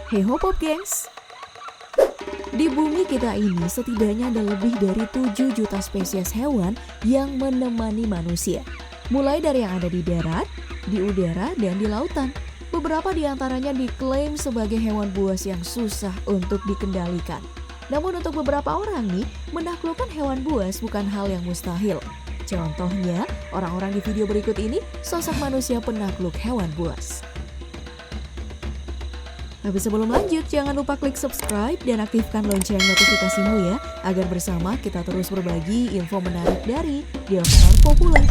Hey ho Pop Gengs! Di bumi kita ini setidaknya ada lebih dari 7 juta spesies hewan yang menemani manusia. Mulai dari yang ada di darat, di udara, dan di lautan. Beberapa di antaranya diklaim sebagai hewan buas yang susah untuk dikendalikan. Namun untuk beberapa orang nih, menaklukkan hewan buas bukan hal yang mustahil. Contohnya, orang-orang di video berikut ini sosok manusia penakluk hewan buas. Tapi sebelum lanjut, jangan lupa klik subscribe dan aktifkan lonceng notifikasimu ya, agar bersama kita terus berbagi info menarik dari dinosaurus populer.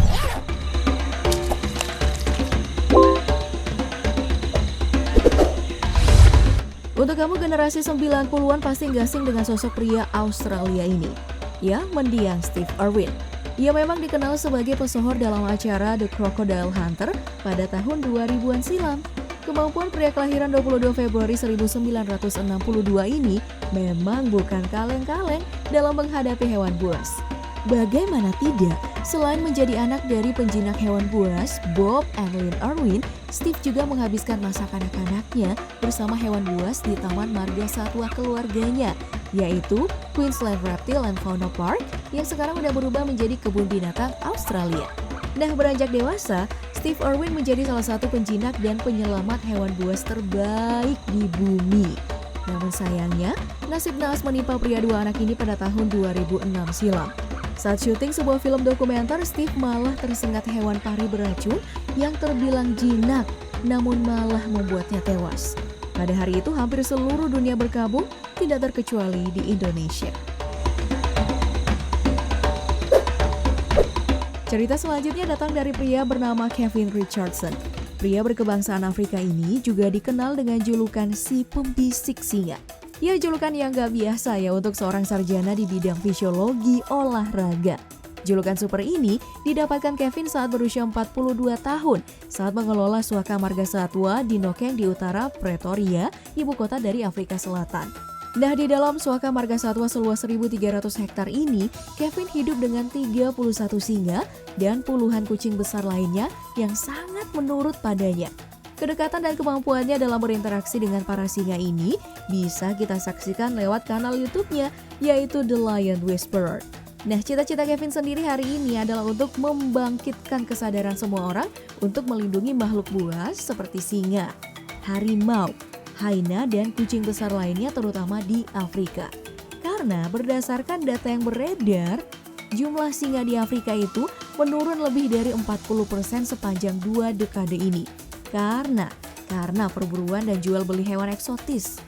Untuk kamu generasi 90-an pasti nggak asing dengan sosok pria Australia ini. Ya, mendiang Steve Irwin. Ia memang dikenal sebagai pesohor dalam acara The Crocodile Hunter pada tahun 2000-an silam. Kemampuan pria kelahiran 22 Februari 1962 ini memang bukan kaleng-kaleng dalam menghadapi hewan buas. Bagaimana tidak, selain menjadi anak dari penjinak hewan buas, Bob and Lynn Irwin, Steve juga menghabiskan masa kanak-kanaknya bersama hewan buas di Taman Marga Satwa keluarganya, yaitu Queensland Reptile and Fauna Park yang sekarang sudah berubah menjadi kebun binatang Australia. Nah, beranjak dewasa, Steve Irwin menjadi salah satu penjinak dan penyelamat hewan buas terbaik di bumi. Namun sayangnya, nasib naas menimpa pria dua anak ini pada tahun 2006 silam. Saat syuting sebuah film dokumenter, Steve malah tersengat hewan pari beracun yang terbilang jinak, namun malah membuatnya tewas. Pada hari itu, hampir seluruh dunia berkabung, tidak terkecuali di Indonesia. Cerita selanjutnya datang dari pria bernama Kevin Richardson. Pria berkebangsaan Afrika ini juga dikenal dengan julukan si pembisik singa. Ya, julukan yang gak biasa ya untuk seorang sarjana di bidang fisiologi olahraga. Julukan super ini didapatkan Kevin saat berusia 42 tahun saat mengelola suaka marga satwa di Nokeng di utara Pretoria, ibu kota dari Afrika Selatan. Nah, di dalam suaka marga satwa seluas 1.300 hektar ini, Kevin hidup dengan 31 singa dan puluhan kucing besar lainnya yang sangat menurut padanya. Kedekatan dan kemampuannya dalam berinteraksi dengan para singa ini bisa kita saksikan lewat kanal YouTube-nya, yaitu The Lion Whisperer. Nah, cita-cita Kevin sendiri hari ini adalah untuk membangkitkan kesadaran semua orang untuk melindungi makhluk buas seperti singa, harimau, hyena, dan kucing besar lainnya terutama di Afrika. Karena berdasarkan data yang beredar, jumlah singa di Afrika itu menurun lebih dari 40% sepanjang 2 dekade ini. Karena perburuan dan jual beli hewan eksotis.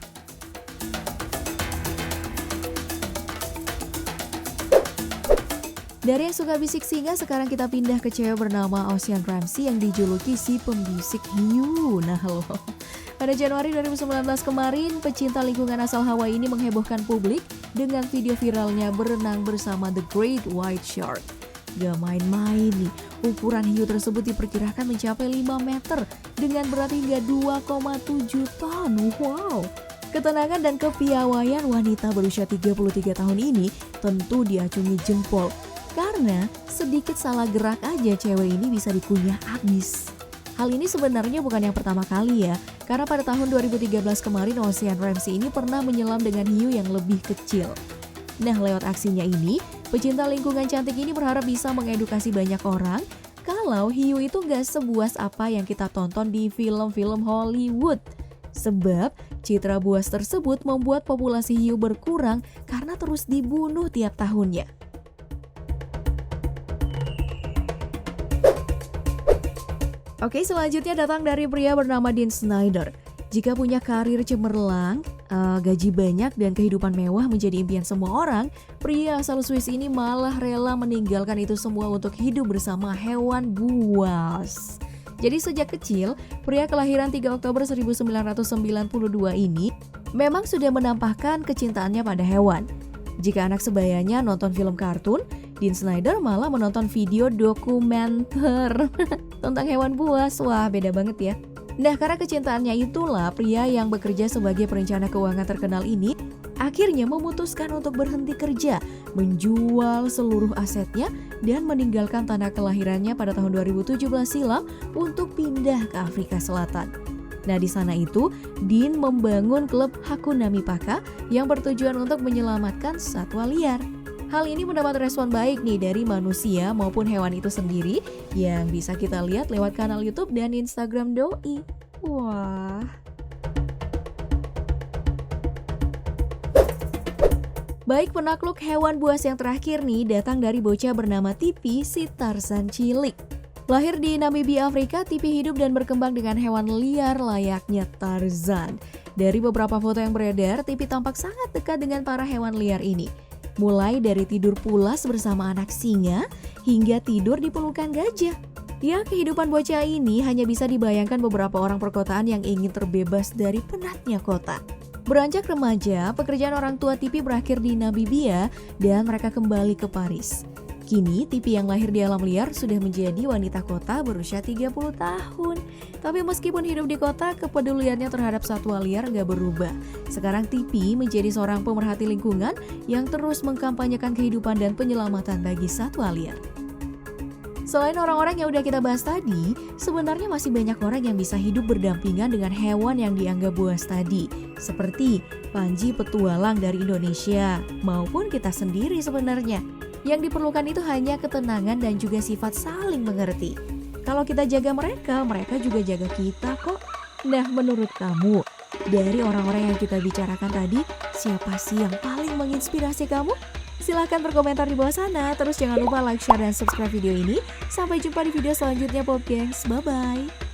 Dari yang suka bisik singa, sekarang kita pindah ke cewek bernama Ocean Ramsey yang dijuluki si pembisik hiu. Nah loh. Pada Januari 2019 kemarin, pecinta lingkungan asal Hawaii ini menghebohkan publik dengan video viralnya berenang bersama The Great White Shark. Gak main-main nih, ukuran hiu tersebut diperkirakan mencapai 5 meter dengan berat hingga 2,7 ton. Wow! Ketenangan dan kepiawaian wanita berusia 33 tahun ini tentu diacungi jempol. Karena sedikit salah gerak aja cewek ini bisa dikunyah habis. Hal ini sebenarnya bukan yang pertama kali ya, karena pada tahun 2013 kemarin Ocean Ramsey ini pernah menyelam dengan hiu yang lebih kecil. Nah, lewat aksinya ini, pecinta lingkungan cantik ini berharap bisa mengedukasi banyak orang kalau hiu itu gak sebuas apa yang kita tonton di film-film Hollywood. Sebab citra buas tersebut membuat populasi hiu berkurang karena terus dibunuh tiap tahunnya. Oke, selanjutnya datang dari pria bernama Dean Snyder. Jika punya karir cemerlang, gaji banyak dan kehidupan mewah menjadi impian semua orang, pria asal Swiss ini malah rela meninggalkan itu semua untuk hidup bersama hewan buas. Jadi sejak kecil, pria kelahiran 3 Oktober 1992 ini memang sudah menampakkan kecintaannya pada hewan. Jika anak sebayanya nonton film kartun, Dean Snyder malah menonton video dokumenter tentang hewan buas. Wah, beda banget ya. Nah, karena kecintaannya itulah pria yang bekerja sebagai perencana keuangan terkenal ini akhirnya memutuskan untuk berhenti kerja, menjual seluruh asetnya dan meninggalkan tanah kelahirannya pada tahun 2017 silam untuk pindah ke Afrika Selatan. Nah, di sana itu Dean membangun klub Hakuna Mipaka yang bertujuan untuk menyelamatkan satwa liar. Hal ini mendapat respon baik nih dari manusia maupun hewan itu sendiri yang bisa kita lihat lewat kanal YouTube dan Instagram Doi. Wah. Baik, penakluk hewan buas yang terakhir nih datang dari bocah bernama Tipi si Tarzan cilik. Lahir di Namibia, Afrika, Tipi hidup dan berkembang dengan hewan liar layaknya Tarzan. Dari beberapa foto yang beredar, Tipi tampak sangat dekat dengan para hewan liar ini. Mulai dari tidur pulas bersama anak singa, hingga tidur di pelukan gajah. Ya, kehidupan bocah ini hanya bisa dibayangkan beberapa orang perkotaan yang ingin terbebas dari penatnya kota. Beranjak remaja, pekerjaan orang tua Tipi berakhir di Namibia dan mereka kembali ke Paris. Kini, Tipi yang lahir di alam liar sudah menjadi wanita kota berusia 30 tahun. Tapi meskipun hidup di kota, kepeduliannya terhadap satwa liar gak berubah. Sekarang Tipi menjadi seorang pemerhati lingkungan yang terus mengkampanyekan kehidupan dan penyelamatan bagi satwa liar. Selain orang-orang yang udah kita bahas tadi, sebenarnya masih banyak orang yang bisa hidup berdampingan dengan hewan yang dianggap buas tadi. Seperti Panji petualang dari Indonesia, maupun kita sendiri sebenarnya. Yang diperlukan itu hanya ketenangan dan juga sifat saling mengerti. Kalau kita jaga mereka, mereka juga jaga kita kok. Nah, menurut kamu, dari orang-orang yang kita bicarakan tadi, siapa sih yang paling menginspirasi kamu? Silahkan berkomentar di bawah sana. Terus jangan lupa like, share, dan subscribe video ini. Sampai jumpa di video selanjutnya, Popgengs. Bye-bye.